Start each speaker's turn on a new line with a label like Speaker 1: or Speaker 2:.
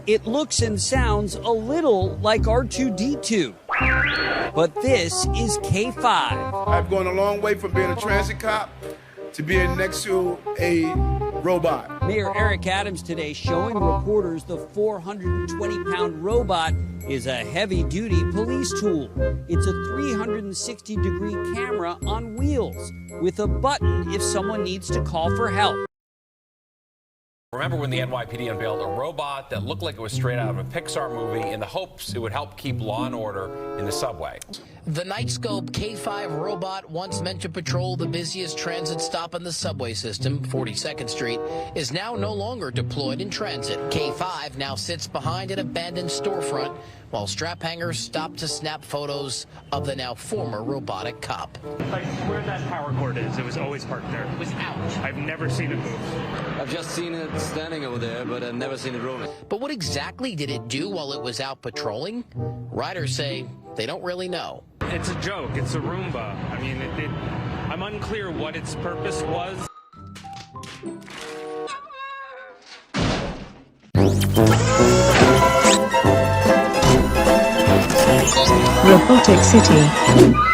Speaker 1: It looks and sounds a little like R2-D2. But this is K5.
Speaker 2: I've gone a long way from being a transit cop to being next to a robot.
Speaker 1: Mayor Eric Adams today showing reporters the 420-pound robot is a heavy-duty police tool. It's a 360-degree camera on wheels with a button if someone needs to call for help.
Speaker 3: Remember when the NYPD unveiled a robot that looked like it was straight out of a Pixar movie in the hopes it would help keep law and order in the subway?
Speaker 4: The Knightscope K5 robot, once meant to patrol the busiest transit stop in the subway system, 42nd Street, is now no longer deployed in transit. K5 now sits behind an abandoned storefront while strap hangers stop to snap photos of the now former robotic cop.
Speaker 5: Like where that power cord is, it was always parked there.
Speaker 4: It was out.
Speaker 5: I've never seen it move.
Speaker 6: I've just seen it standing over there, but I've never seen it rolling.
Speaker 4: But what exactly did it do while it was out patrolling? Riders say they don't really know.
Speaker 5: It's a joke. It's a Roomba. I mean, I'm unclear what its purpose was.
Speaker 7: Robotic City.